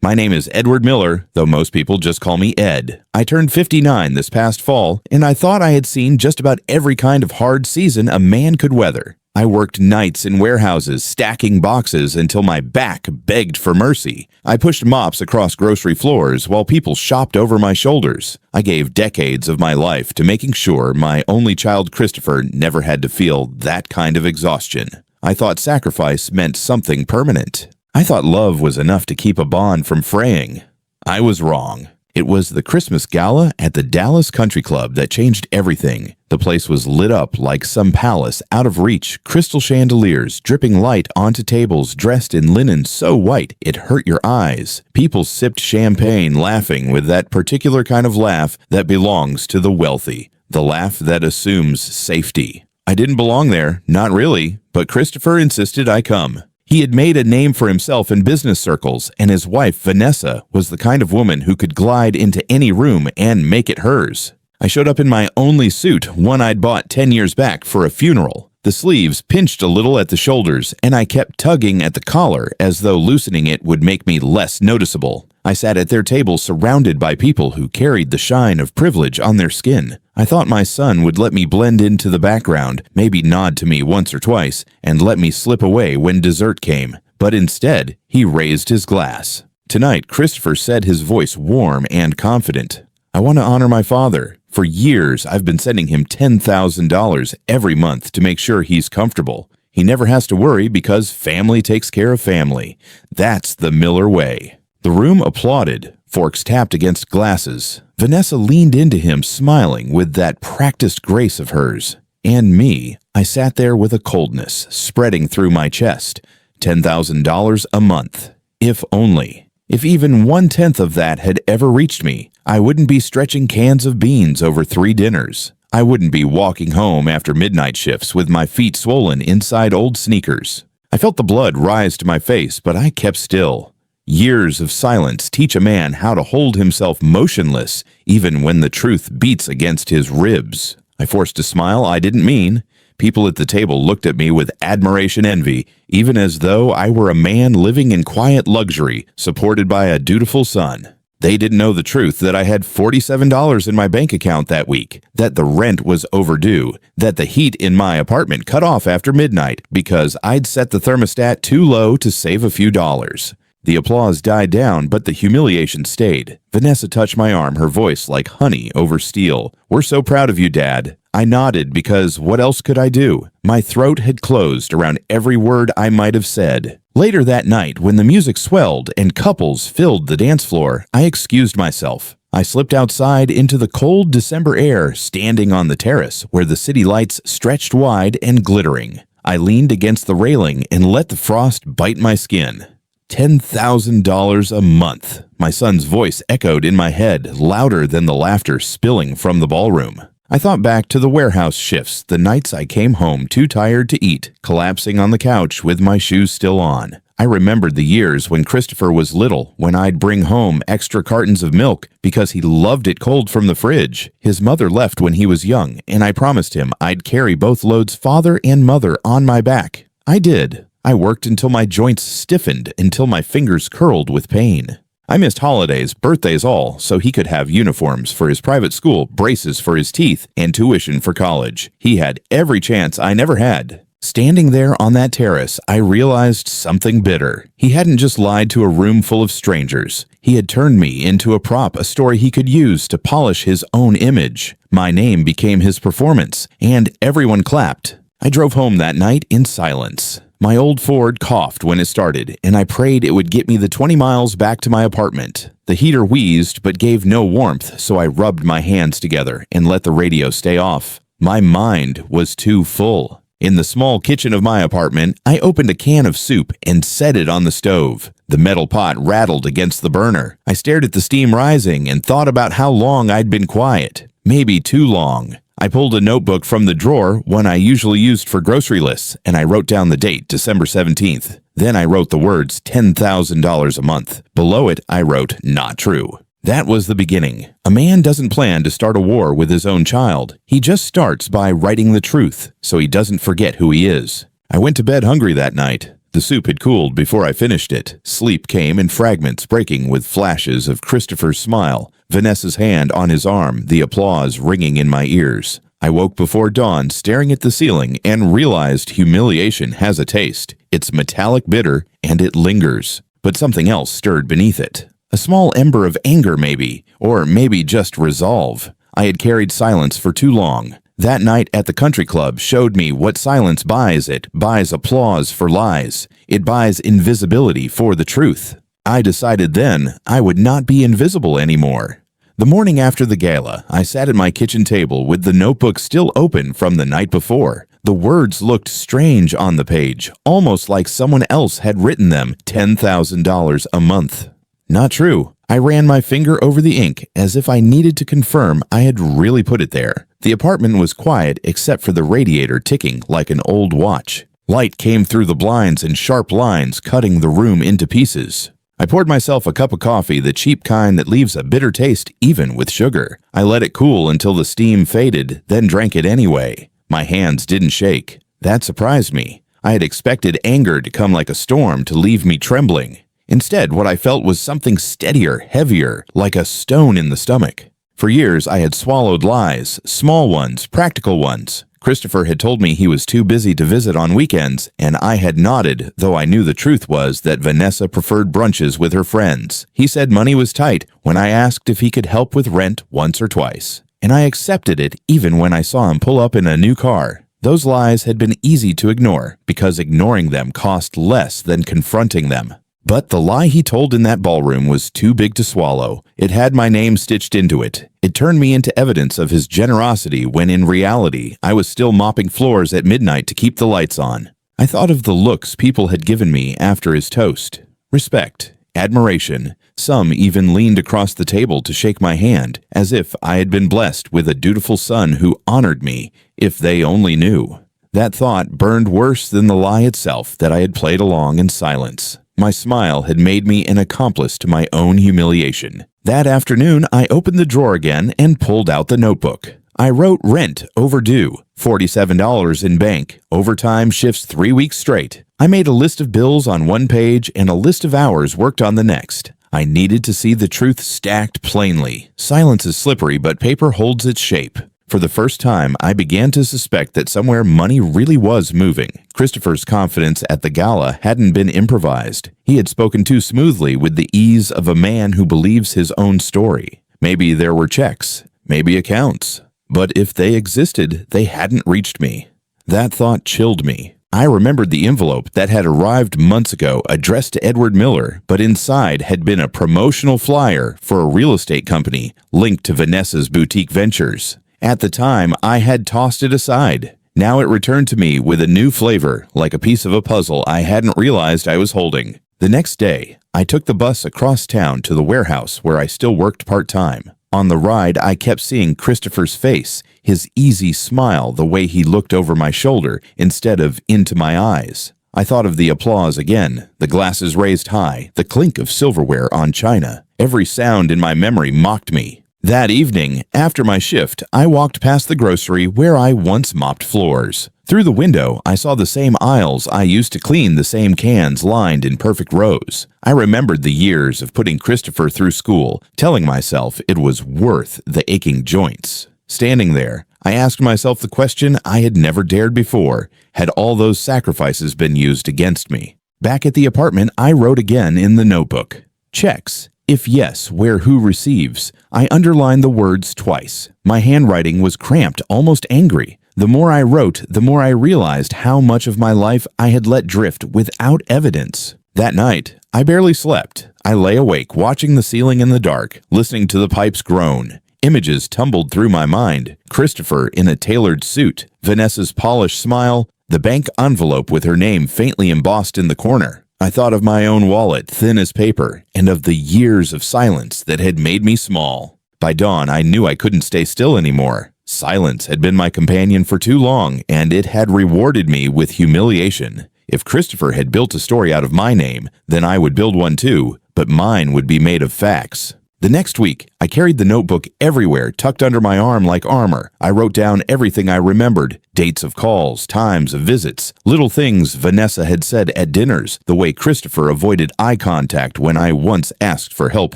My name is Edward Miller, though most people just call me Ed. I turned 59 this past fall, and I thought I had seen just about every kind of hard season a man could weather. I worked nights in warehouses, stacking boxes until my back begged for mercy. I pushed mops across grocery floors while people shopped over my shoulders. I gave decades of my life to making sure my only child Christopher never had to feel that kind of exhaustion. I thought sacrifice meant something permanent. I thought love was enough to keep a bond from fraying. I was wrong. It was the Christmas gala at the Dallas Country Club that changed everything. The place was lit up like some palace out of reach, crystal chandeliers dripping light onto tables dressed in linen so white it hurt your eyes. People sipped champagne, laughing with that particular kind of laugh that belongs to the wealthy, the laugh that assumes safety. I didn't belong there, not really, but Christopher insisted I come. He had made a name for himself in business circles, and his wife, Vanessa, was the kind of woman who could glide into any room and make it hers. I showed up in my only suit, one I'd bought 10 years back for a funeral. The sleeves pinched a little at the shoulders, and I kept tugging at the collar as though loosening it would make me less noticeable. I sat at their table surrounded by people who carried the shine of privilege on their skin. I thought my son would let me blend into the background, maybe nod to me once or twice, and let me slip away when dessert came. But instead, he raised his glass. Tonight, Christopher said, his voice warm and confident, "I want to honor my father. For years, I've been sending him $10,000 every month to make sure he's comfortable. He never has to worry because family takes care of family. That's the Miller way." The room applauded. Forks tapped against glasses. Vanessa leaned into him, smiling with that practiced grace of hers. And me, I sat there with a coldness spreading through my chest. $10,000 a month. If only. If even 1/10 of that had ever reached me, I wouldn't be stretching cans of beans over 3 dinners. I wouldn't be walking home after midnight shifts with my feet swollen inside old sneakers. I felt the blood rise to my face, but I kept still. Years of silence teach a man how to hold himself motionless, even when the truth beats against his ribs. I forced a smile I didn't mean. People at the table looked at me with admiration and envy, even as though I were a man living in quiet luxury, supported by a dutiful son. They didn't know the truth that I had $47 in my bank account that week, that the rent was overdue, that the heat in my apartment cut off after midnight because I'd set the thermostat too low to save a few dollars. The applause died down, but the humiliation stayed. Vanessa touched my arm, her voice like honey over steel. "We're so proud of you, Dad." I nodded because what else could I do? My throat had closed around every word I might have said. Later that night, when the music swelled and couples filled the dance floor, I excused myself. I slipped outside into the cold December air, standing on the terrace where the city lights stretched wide and glittering. I leaned against the railing and let the frost bite my skin. $10,000 a month. My son's voice echoed in my head, louder than the laughter spilling from the ballroom. I thought back to the warehouse shifts, the nights I came home too tired to eat, collapsing on the couch with my shoes still on. I remembered the years when Christopher was little, when I'd bring home extra cartons of milk because he loved it cold from the fridge. His mother left when he was young, and I promised him I'd carry both loads, father and mother, on my back. I did. I worked until my joints stiffened, until my fingers curled with pain. I missed holidays, birthdays all, so he could have uniforms for his private school, braces for his teeth, and tuition for college. He had every chance I never had. Standing there on that terrace, I realized something bitter. He hadn't just lied to a room full of strangers. He had turned me into a prop, a story he could use to polish his own image. My name became his performance, and everyone clapped. I drove home that night in silence. My old Ford coughed when it started, and I prayed it would get me the 20 miles back to my apartment. The heater wheezed but gave no warmth, so I rubbed my hands together and let the radio stay off. My mind was too full. In the small kitchen of my apartment, I opened a can of soup and set it on the stove. The metal pot rattled against the burner. I stared at the steam rising and thought about how long I'd been quiet. Maybe too long. I pulled a notebook from the drawer, one I usually used for grocery lists, and I wrote down the date, December 17th. Then I wrote the words $10,000 a month. Below it, I wrote, "Not true." That was the beginning. A man doesn't plan to start a war with his own child. He just starts by writing the truth, so he doesn't forget who he is. I went to bed hungry that night. The soup had cooled before I finished it. Sleep came in fragments, breaking with flashes of Christopher's smile, Vanessa's hand on his arm, the applause ringing in my ears. I woke before dawn, staring at the ceiling, and realized humiliation has a taste. It's metallic bitter, and it lingers. But something else stirred beneath it. A small ember of anger, maybe, or maybe just resolve. I had carried silence for too long. That night at the country club showed me what silence buys. It buys applause for lies. It buys invisibility for the truth. I decided then I would not be invisible anymore. The morning after the gala, I sat at my kitchen table with the notebook still open from the night before. The words looked strange on the page, almost like someone else had written them. $10,000 a month. Not true. I ran my finger over the ink as if I needed to confirm I had really put it there. The apartment was quiet except for the radiator ticking like an old watch. Light came through the blinds in sharp lines, cutting the room into pieces. I poured myself a cup of coffee, the cheap kind that leaves a bitter taste even with sugar. I let it cool until the steam faded, then drank it anyway. My hands didn't shake. That surprised me. I had expected anger to come like a storm to leave me trembling. Instead, what I felt was something steadier, heavier, like a stone in the stomach. For years, I had swallowed lies, small ones, practical ones. Christopher had told me he was too busy to visit on weekends, and I had nodded, though I knew the truth was that Vanessa preferred brunches with her friends. He said money was tight when I asked if he could help with rent once or twice. And I accepted it even when I saw him pull up in a new car. Those lies had been easy to ignore, because ignoring them cost less than confronting them. But the lie he told in that ballroom was too big to swallow. It had my name stitched into it. It turned me into evidence of his generosity when in reality I was still mopping floors at midnight to keep the lights on. I thought of the looks people had given me after his toast. Respect, admiration. Some even leaned across the table to shake my hand, as if I had been blessed with a dutiful son who honored me, if they only knew. That thought burned worse than the lie itself that I had played along in silence. My smile had made me an accomplice to my own humiliation. That afternoon, I opened the drawer again and pulled out the notebook. I wrote rent overdue, $47 in bank, overtime shifts 3 weeks straight. I made a list of bills on one page and a list of hours worked on the next. I needed to see the truth stacked plainly. Silence is slippery, but paper holds its shape. For the first time, I began to suspect that somewhere money really was moving. Christopher's confidence at the gala hadn't been improvised. He had spoken too smoothly with the ease of a man who believes his own story. Maybe there were checks, maybe accounts. But if they existed, they hadn't reached me. That thought chilled me. I remembered the envelope that had arrived months ago, addressed to Edward Miller, but inside had been a promotional flyer for a real estate company linked to Vanessa's boutique ventures. At the time, I had tossed it aside. Now it returned to me with a new flavor, like a piece of a puzzle I hadn't realized I was holding. The next day, I took the bus across town to the warehouse where I still worked part-time. On the ride, I kept seeing Christopher's face, his easy smile, the way he looked over my shoulder instead of into my eyes. I thought of the applause again, the glasses raised high, the clink of silverware on china. Every sound in my memory mocked me. That evening, after my shift, I walked past the grocery where I once mopped floors. Through the window, I saw the same aisles I used to clean, the same cans lined in perfect rows. I remembered the years of putting Christopher through school, telling myself it was worth the aching joints. Standing there, I asked myself the question I had never dared before. Had all those sacrifices been used against me? Back at the apartment, I wrote again in the notebook. Checks. If yes, where who receives? I underlined the words twice. My handwriting was cramped, almost angry. The more I wrote, the more I realized how much of my life I had let drift without evidence. That night, I barely slept. I lay awake, watching the ceiling in the dark, listening to the pipes groan. Images tumbled through my mind. Christopher in a tailored suit, Vanessa's polished smile, the bank envelope with her name faintly embossed in the corner. I thought of my own wallet, thin as paper, and of the years of silence that had made me small. By dawn, I knew I couldn't stay still anymore. Silence had been my companion for too long, and it had rewarded me with humiliation. If Christopher had built a story out of my name, then I would build one too, but mine would be made of facts. The next week, I carried the notebook everywhere, tucked under my arm like armor. I wrote down everything I remembered: dates of calls, times of visits, little things Vanessa had said at dinners, the way Christopher avoided eye contact when I once asked for help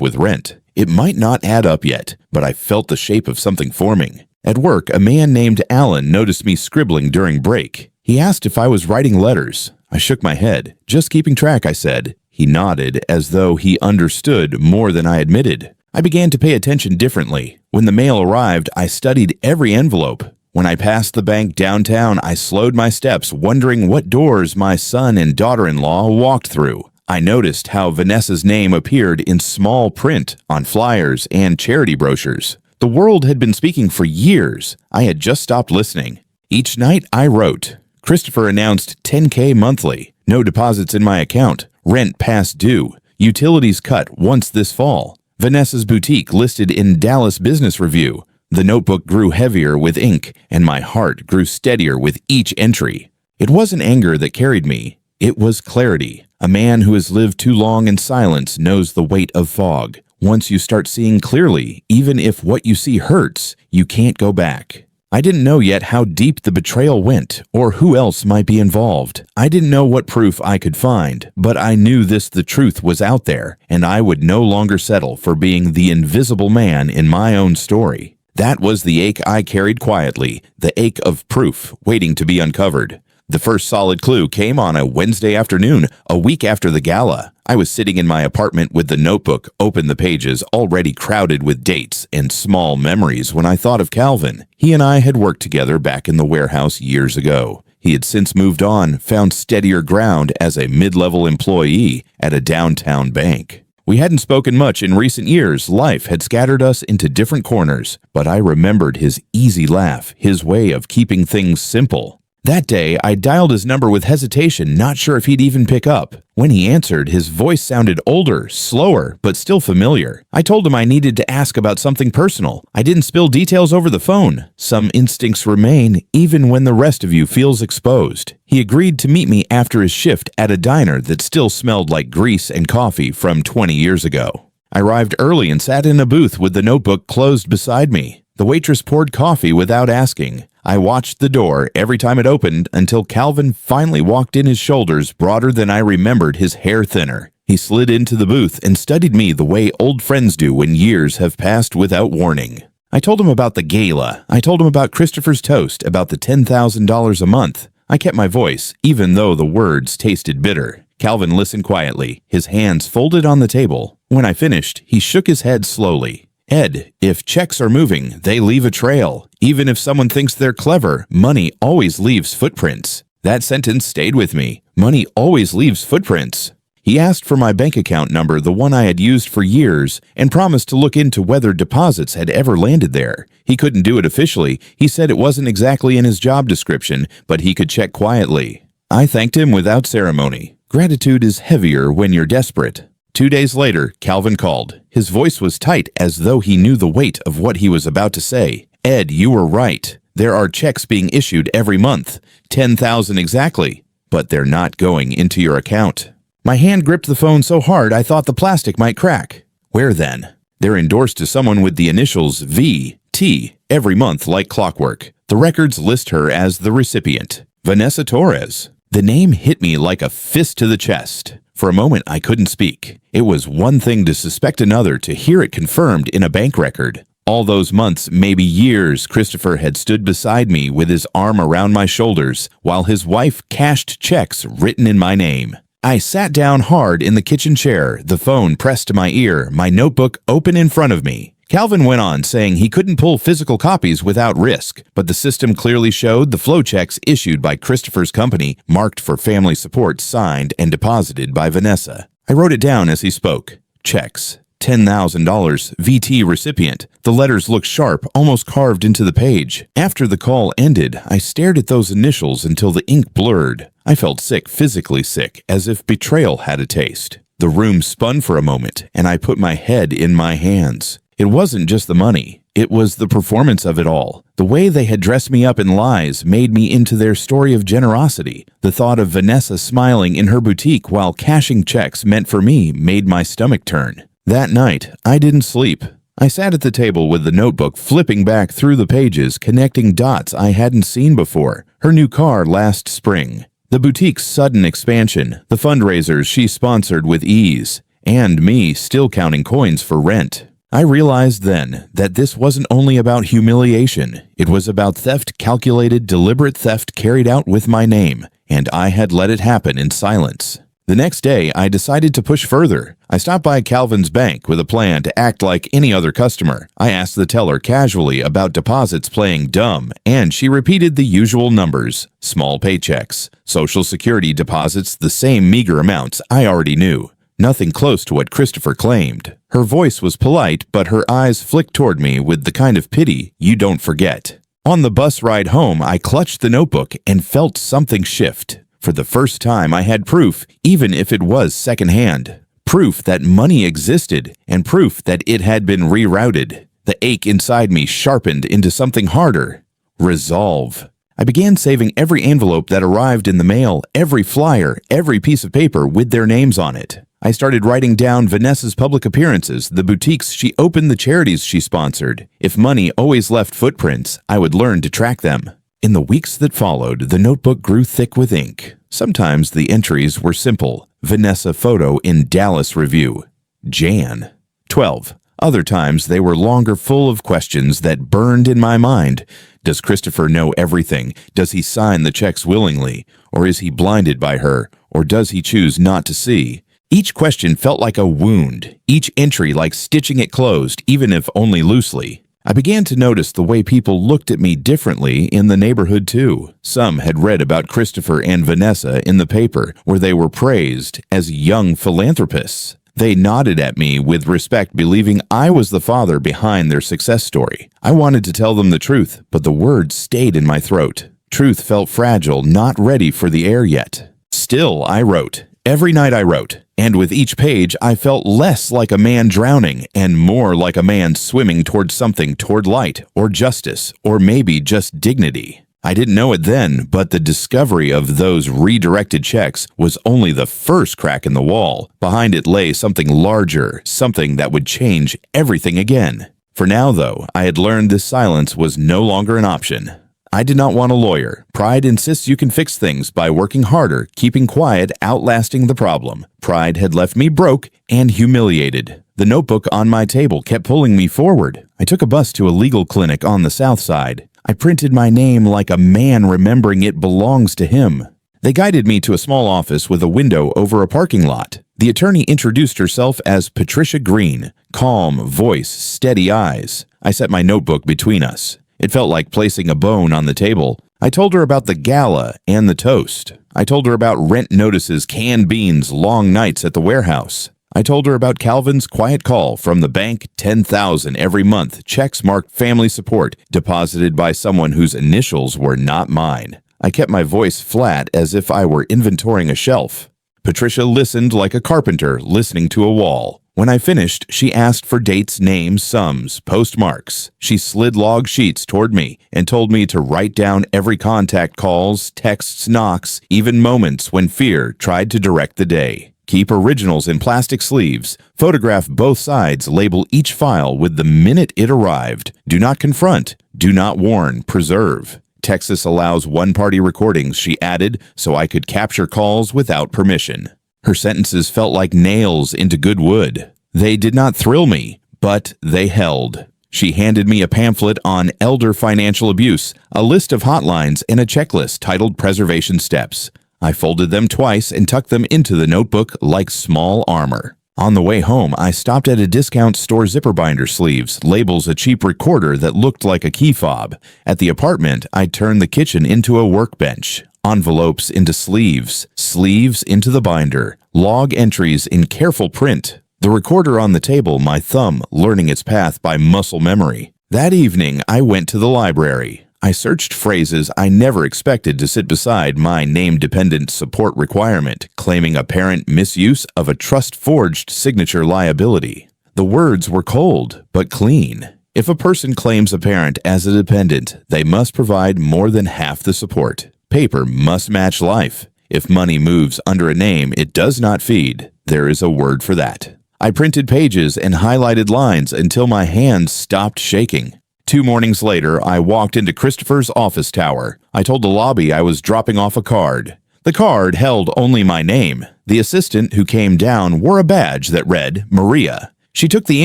with rent. It might not add up yet, but I felt the shape of something forming. At work, a man named Alan noticed me scribbling during break. He asked if I was writing letters. I shook my head. "Just keeping track," I said. He nodded, as though he understood more than I admitted. I began to pay attention differently. When the mail arrived, I studied every envelope. When I passed the bank downtown, I slowed my steps, wondering what doors my son and daughter-in-law walked through. I noticed how Vanessa's name appeared in small print on flyers and charity brochures. The world had been speaking for years. I had just stopped listening. Each night I wrote. Christopher announced 10K monthly, no deposits in my account, rent past due, utilities cut once this fall, Vanessa's boutique listed in Dallas Business Review. The notebook grew heavier with ink, and my heart grew steadier with each entry. It wasn't anger that carried me. It was clarity. A man who has lived too long in silence knows the weight of fog. Once you start seeing clearly, even if what you see hurts, you can't go back. I didn't know yet how deep the betrayal went, or who else might be involved. I didn't know what proof I could find, but I knew the truth was out there, and I would no longer settle for being the invisible man in my own story. That was the ache I carried quietly, the ache of proof waiting to be uncovered. The first solid clue came on a Wednesday afternoon, a week after the gala. I was sitting in my apartment with the notebook, open the pages, already crowded with dates and small memories when I thought of Calvin. He and I had worked together back in the warehouse years ago. He had since moved on, found steadier ground as a mid-level employee at a downtown bank. We hadn't spoken much in recent years. Life had scattered us into different corners, but I remembered his easy laugh, his way of keeping things simple. That day, I dialed his number with hesitation, not sure if he'd even pick up. When he answered, his voice sounded older, slower, but still familiar. I told him I needed to ask about something personal. I didn't spill details over the phone. Some instincts remain, even when the rest of you feels exposed. He agreed to meet me after his shift at a diner that still smelled like grease and coffee from 20 years ago. I arrived early and sat in a booth with the notebook closed beside me. The waitress poured coffee without asking. I watched the door every time it opened until Calvin finally walked in, his shoulders broader than I remembered, his hair thinner. He slid into the booth and studied me the way old friends do when years have passed without warning. I told him about the gala. I told him about Christopher's toast, about the $10,000 a month. I kept my voice, even though the words tasted bitter. Calvin listened quietly, his hands folded on the table. When I finished, he shook his head slowly. "Ed, if checks are moving, they leave a trail. Even if someone thinks they're clever, money always leaves footprints." That sentence stayed with me. Money always leaves footprints. He asked for my bank account number, the one I had used for years, and promised to look into whether deposits had ever landed there. He couldn't do it officially. He said it wasn't exactly in his job description, but he could check quietly. I thanked him without ceremony. Gratitude is heavier when you're desperate. 2 days later, Calvin called. His voice was tight, as though he knew the weight of what he was about to say. "Ed, you were right. There are checks being issued every month. 10,000 exactly. But they're not going into your account." My hand gripped the phone so hard I thought the plastic might crack. Where then? They're endorsed to someone with the initials V.T. every month like clockwork. The records list her as the recipient, Vanessa Torres. The name hit me like a fist to the chest. For a moment, I couldn't speak. It was one thing to suspect another, to hear it confirmed in a bank record. All those months, maybe years, Christopher had stood beside me with his arm around my shoulders, while his wife cashed checks written in my name. I sat down hard in the kitchen chair, the phone pressed to my ear, my notebook open in front of me. Calvin went on, saying he couldn't pull physical copies without risk, but the system clearly showed the flow checks issued by Christopher's company, marked for family support, signed and deposited by Vanessa. I wrote it down as he spoke. Checks. $10,000, VT recipient. The letters looked sharp, almost carved into the page. After the call ended, I stared at those initials until the ink blurred. I felt sick, physically sick, as if betrayal had a taste. The room spun for a moment, and I put my head in my hands. It wasn't just the money. It was the performance of it all. The way they had dressed me up in lies made me into their story of generosity. The thought of Vanessa smiling in her boutique while cashing checks meant for me made my stomach turn. That night, I didn't sleep. I sat at the table with the notebook, flipping back through the pages, connecting dots I hadn't seen before. Her new car last spring, the boutique's sudden expansion, the fundraisers she sponsored with ease, and me still counting coins for rent. I realized then that this wasn't only about humiliation. It was about theft, calculated, deliberate theft carried out with my name, and I had let it happen in silence. The next day, I decided to push further. I stopped by Calvin's bank with a plan to act like any other customer. I asked the teller casually about deposits playing dumb, and she repeated the usual numbers: small paychecks, Social Security deposits, the same meager amounts I already knew. Nothing close to what Christopher claimed. Her voice was polite, but her eyes flicked toward me with the kind of pity you don't forget. On the bus ride home, I clutched the notebook and felt something shift. For the first time, I had proof, even if it was secondhand. Proof that money existed, and proof that it had been rerouted. The ache inside me sharpened into something harder: resolve. I began saving every envelope that arrived in the mail, every flyer, every piece of paper with their names on it. I started writing down Vanessa's public appearances, the boutiques she opened, the charities she sponsored. If money always left footprints, I would learn to track them. In the weeks that followed, the notebook grew thick with ink. Sometimes the entries were simple: Vanessa photo in Dallas Review, Jan 12. Other times they were longer, full of questions that burned in my mind. Does Christopher know everything? Does he sign the checks willingly? Or is he blinded by her? Or does he choose not to see? Each question felt like a wound, each entry like stitching it closed, even if only loosely. I began to notice the way people looked at me differently in the neighborhood too. Some had read about Christopher and Vanessa in the paper, where they were praised as young philanthropists. They nodded at me with respect, believing I was the father behind their success story. I wanted to tell them the truth, but the words stayed in my throat. Truth felt fragile, not ready for the air yet. Still, I wrote. Every night I wrote, and with each page I felt less like a man drowning and more like a man swimming toward something, toward light, or justice, or maybe just dignity. I didn't know it then, but the discovery of those redirected checks was only the first crack in the wall. Behind it lay something larger, something that would change everything again. For now, though, I had learned this silence was no longer an option. I did not want a lawyer. Pride insists you can fix things by working harder, keeping quiet, outlasting the problem. Pride had left me broke and humiliated. The notebook on my table kept pulling me forward. I took a bus to a legal clinic on the south side. I printed my name like a man remembering it belongs to him. They guided me to a small office with a window over a parking lot. The attorney introduced herself as Patricia Green. Calm voice, steady eyes. I set my notebook between us. It felt like placing a bone on the table. I told her about the gala and the toast. I told her about rent notices, canned beans, long nights at the warehouse. I told her about Calvin's quiet call from the bank, $10,000 every month, checks marked family support, deposited by someone whose initials were not mine. I kept my voice flat as if I were inventorying a shelf. Patricia listened like a carpenter listening to a wall. When I finished, she asked for dates, names, sums, postmarks. She slid log sheets toward me and told me to write down every contact, calls, texts, knocks, even moments when fear tried to direct the day. Keep originals in plastic sleeves. Photograph both sides. Label each file with the minute it arrived. Do not confront. Do not warn. Preserve. Texas allows one-party recordings, she added, so I could capture calls without permission. Her sentences felt like nails into good wood. They did not thrill me, but they held. She handed me a pamphlet on elder financial abuse, a list of hotlines, and a checklist titled Preservation Steps. I folded them twice and tucked them into the notebook like small armor. On the way home, I stopped at a discount store zipper binder sleeves, labels a cheap recorder that looked like a key fob. At the apartment, I turned the kitchen into a workbench. Envelopes into sleeves, sleeves into the binder, log entries in careful print. The recorder on the table, my thumb learning its path by muscle memory. That evening, I went to the library. I searched phrases I never expected to sit beside my name-dependent support requirement, claiming apparent misuse of a trust-forged signature liability. The words were cold, but clean. If a person claims a parent as a dependent, they must provide more than half the support. Paper must match life. If money moves under a name it does not feed, there is a word for that. I printed pages and highlighted lines until my hands stopped shaking. 2 mornings later, I walked into Christopher's office tower. I told the lobby I was dropping off a card. The card held only my name. The assistant who came down wore a badge that read Maria. She took the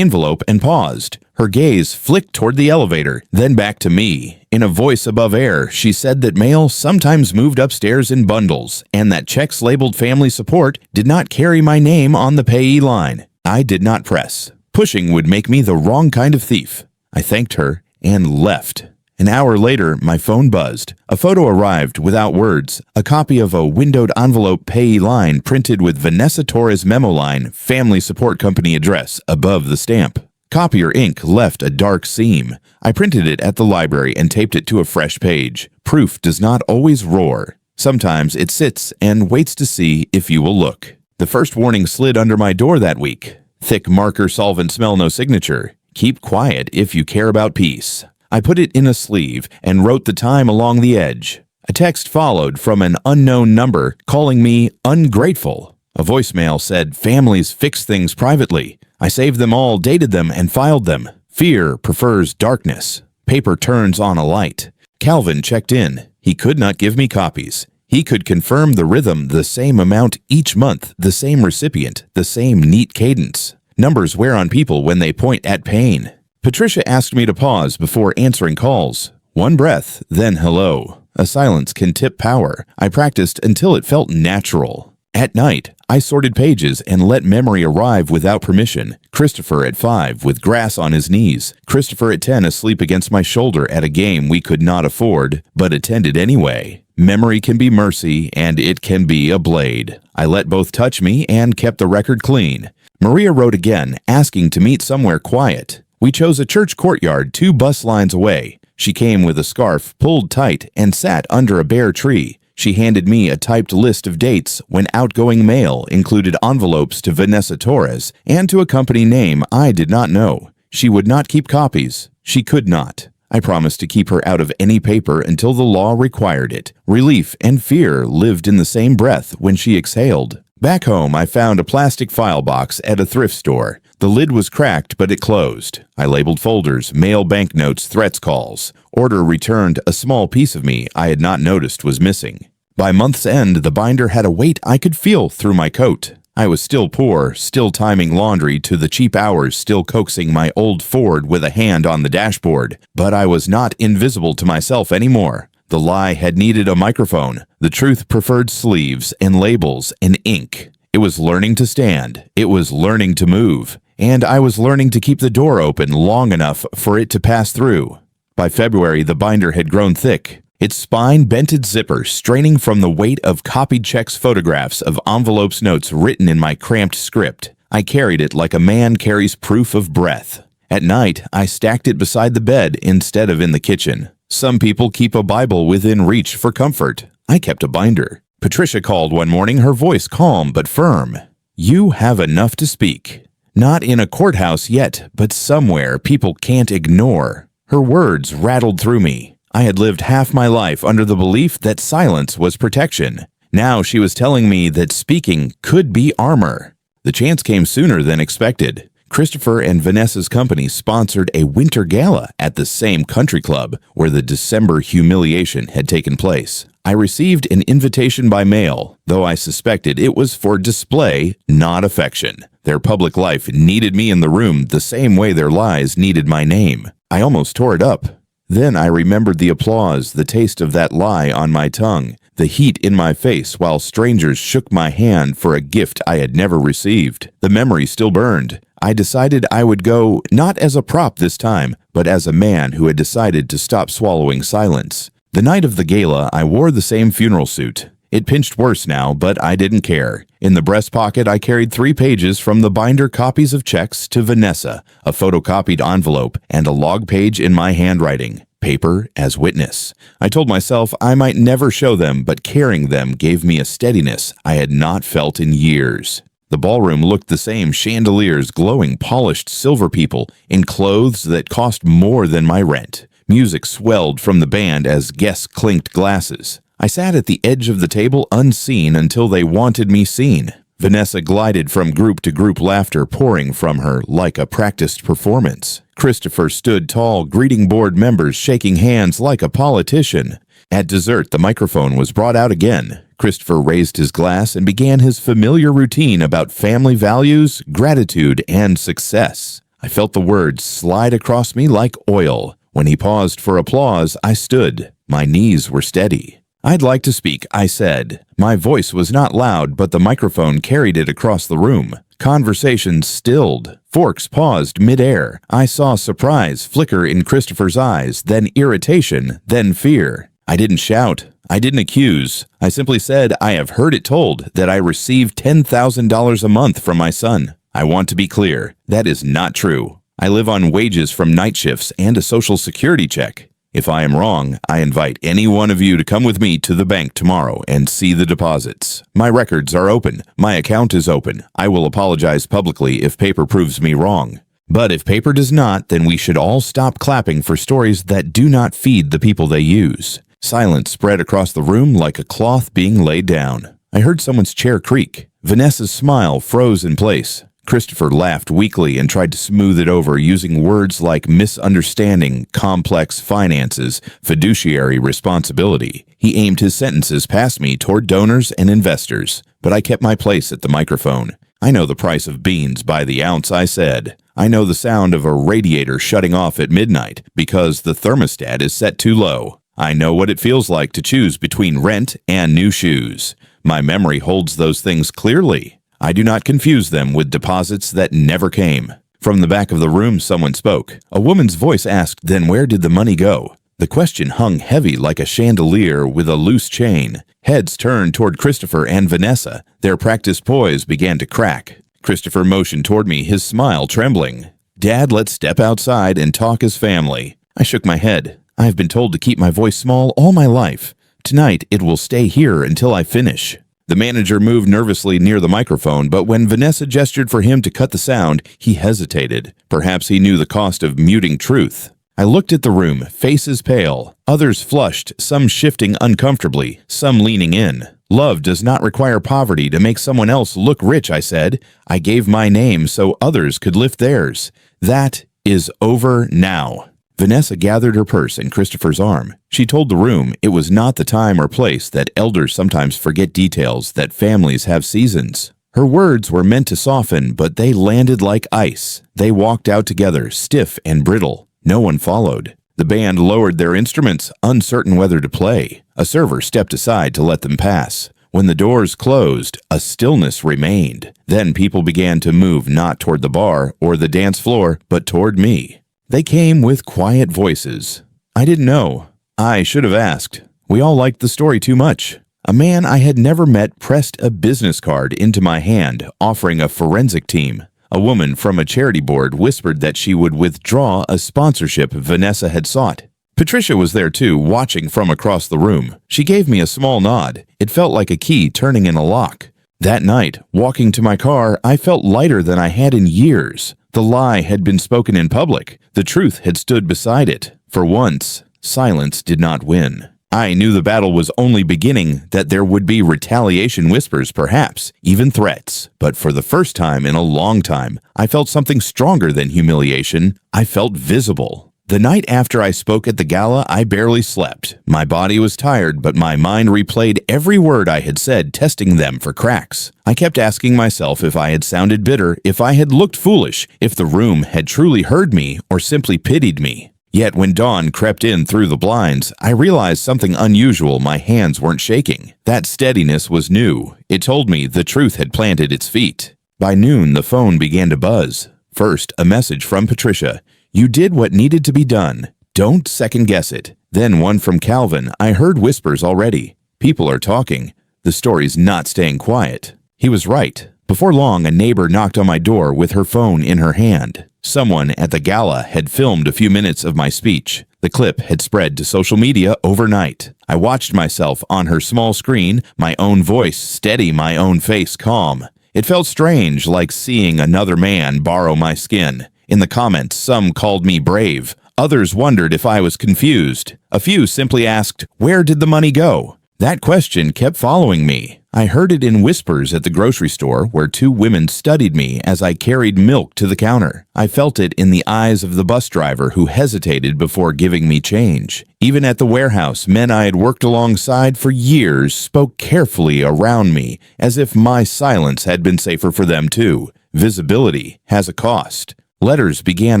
envelope and paused. Her gaze flicked toward the elevator, then back to me. In a voice above air, she said that mail sometimes moved upstairs in bundles, and that checks labeled family support did not carry my name on the payee line. I did not press. Pushing would make me the wrong kind of thief. I thanked her and left. An hour later, my phone buzzed. A photo arrived without words, a copy of a windowed envelope payee line printed with Vanessa Torres memo line, family support company address, above the stamp. Copier ink left a dark seam. I printed it at the library and taped it to a fresh page. Proof does not always roar. Sometimes it sits and waits to see if you will look. The first warning slid under my door that week. Thick marker solvent smell, no signature. Keep quiet if you care about peace. I put it in a sleeve and wrote the time along the edge. A text followed from an unknown number calling me ungrateful. A voicemail said families fix things privately. I saved them all, dated them, and filed them. Fear prefers darkness. Paper turns on a light. Calvin checked in. He could not give me copies. He could confirm the rhythm, the same amount each month, the same recipient, the same neat cadence. Numbers wear on people when they point at pain. Patricia asked me to pause before answering calls. One breath, then hello. A silence can tip power. I practiced until it felt natural. At night, I sorted pages and let memory arrive without permission. Christopher at 5 with grass on his knees. Christopher at 10 asleep against my shoulder at a game we could not afford, but attended anyway. Memory can be mercy, and it can be a blade. I let both touch me and kept the record clean. Maria wrote again, asking to meet somewhere quiet. We chose a church courtyard 2 bus lines away. She came with a scarf pulled tight and sat under a bare tree. She handed me a typed list of dates when outgoing mail included envelopes to Vanessa Torres and to a company name I did not know. She would not keep copies. She could not. I promised to keep her out of any paper until the law required it. Relief and fear lived in the same breath when she exhaled. Back home, I found a plastic file box at a thrift store. The lid was cracked, but it closed. I labeled folders, mail banknotes, threats calls. Order returned a small piece of me I had not noticed was missing. By month's end, the binder had a weight I could feel through my coat. I was still poor, still timing laundry to the cheap hours, still coaxing my old Ford with a hand on the dashboard. But I was not invisible to myself anymore. The lie had needed a microphone. The truth preferred sleeves and labels and ink. It was learning to stand. It was learning to move. And I was learning to keep the door open long enough for it to pass through. By February, the binder had grown thick. Its spine bent its zipper, straining from the weight of copied checks, photographs of envelopes, notes written in my cramped script. I carried it like a man carries proof of breath. At night, I stacked it beside the bed instead of in the kitchen. Some people keep a Bible within reach for comfort. I kept a binder. Patricia called one morning, her voice calm but firm. You have enough to speak. Not in a courthouse yet, but somewhere people can't ignore. Her words rattled through me. I had lived half my life under the belief that silence was protection. Now she was telling me that speaking could be armor. The chance came sooner than expected. Christopher and Vanessa's company sponsored a winter gala at the same country club where the December humiliation had taken place. I received an invitation by mail, though I suspected it was for display, not affection. Their public life needed me in the room the same way their lies needed my name. I almost tore it up. Then I remembered the applause, the taste of that lie on my tongue, the heat in my face while strangers shook my hand for a gift I had never received. The memory still burned. I decided I would go not as a prop this time, but as a man who had decided to stop swallowing silence. The night of the gala, I wore the same funeral suit. It pinched worse now, but I didn't care. In the breast pocket, I carried 3 pages from the binder copies of checks to Vanessa, a photocopied envelope, and a log page in my handwriting. Paper as witness. I told myself I might never show them, but carrying them gave me a steadiness I had not felt in years. The ballroom looked the same, chandeliers, glowing, polished silver people in clothes that cost more than my rent. Music swelled from the band as guests clinked glasses. I sat at the edge of the table unseen until they wanted me seen. Vanessa glided from group to group, laughter pouring from her like a practiced performance. Christopher stood tall, greeting board members, shaking hands like a politician. At dessert, the microphone was brought out again. Christopher raised his glass and began his familiar routine about family values, gratitude, and success. I felt the words slide across me like oil. When he paused for applause, I stood. My knees were steady. "I'd like to speak," I said. My voice was not loud, but the microphone carried it across the room. Conversation stilled. Forks paused mid-air. I saw surprise flicker in Christopher's eyes, then irritation, then fear. I didn't shout. I didn't accuse. I simply said, "I have heard it told that I receive $10,000 a month from my son. I want to be clear. That is not true. I live on wages from night shifts and a Social Security check. If I am wrong, I invite any one of you to come with me to the bank tomorrow and see the deposits. My records are open. My account is open. I will apologize publicly if paper proves me wrong. But if paper does not, then we should all stop clapping for stories that do not feed the people they use." Silence spread across the room like a cloth being laid down. I heard someone's chair creak. Vanessa's smile froze in place. Christopher laughed weakly and tried to smooth it over using words like misunderstanding, complex finances, fiduciary responsibility. He aimed his sentences past me toward donors and investors, but I kept my place at the microphone. "I know the price of beans by the ounce," I said. "I know the sound of a radiator shutting off at midnight because the thermostat is set too low. I know what it feels like to choose between rent and new shoes. My memory holds those things clearly. I do not confuse them with deposits that never came." From the back of the room, someone spoke. A woman's voice asked, "Then where did the money go?" The question hung heavy like a chandelier with a loose chain. Heads turned toward Christopher and Vanessa. Their practiced poise began to crack. Christopher motioned toward me, his smile trembling. "Dad, let's step outside and talk as family." I shook my head. I have been told to keep my voice small all my life. Tonight, it will stay here until I finish. The manager moved nervously near the microphone, but when Vanessa gestured for him to cut the sound, he hesitated. Perhaps he knew the cost of muting truth. I looked at the room, faces pale, others flushed, some shifting uncomfortably, some leaning in. "Love does not require poverty to make someone else look rich," I said. "I gave my name so others could lift theirs. That is over now." Vanessa gathered her purse in Christopher's arm. She told the room it was not the time or place, that elders sometimes forget details, that families have seasons. Her words were meant to soften, but they landed like ice. They walked out together, stiff and brittle. No one followed. The band lowered their instruments, uncertain whether to play. A server stepped aside to let them pass. When the doors closed, a stillness remained. Then people began to move not toward the bar or the dance floor, but toward me. They came with quiet voices. I didn't know. I should have asked. We all liked the story too much. A man I had never met pressed a business card into my hand, offering a forensic team. A woman from a charity board whispered that she would withdraw a sponsorship Vanessa had sought. Patricia was there too, watching from across the room. She gave me a small nod. It felt like a key turning in a lock. That night, walking to my car, I felt lighter than I had in years. The lie had been spoken in public. The truth had stood beside it. For once, silence did not win. I knew the battle was only beginning, that there would be retaliation whispers, perhaps, even threats. But for the first time in a long time, I felt something stronger than humiliation. I felt visible. The night after I spoke at the gala, I barely slept. My body was tired, but my mind replayed every word I had said, testing them for cracks. I kept asking myself if I had sounded bitter, if I had looked foolish, if the room had truly heard me or simply pitied me. Yet when dawn crept in through the blinds, I realized something unusual. My hands weren't shaking. That steadiness was new. It told me the truth had planted its feet. By noon, the phone began to buzz. First, a message from Patricia. "You did what needed to be done. Don't second-guess it." Then one from Calvin. I heard whispers already. People are talking. The story's not staying quiet. He was right. Before long, a neighbor knocked on my door with her phone in her hand. Someone at the gala had filmed a few minutes of my speech. The clip had spread to social media overnight. I watched myself on her small screen, my own voice steady, my own face calm. It felt strange, like seeing another man borrow my skin. In the comments, some called me brave. Others wondered if I was confused. A few simply asked, "Where did the money go?" That question kept following me. I heard it in whispers at the grocery store where two women studied me as I carried milk to the counter. I felt it in the eyes of the bus driver who hesitated before giving me change. Even at the warehouse, men I had worked alongside for years spoke carefully around me as if my silence had been safer for them too. Visibility has a cost. Letters began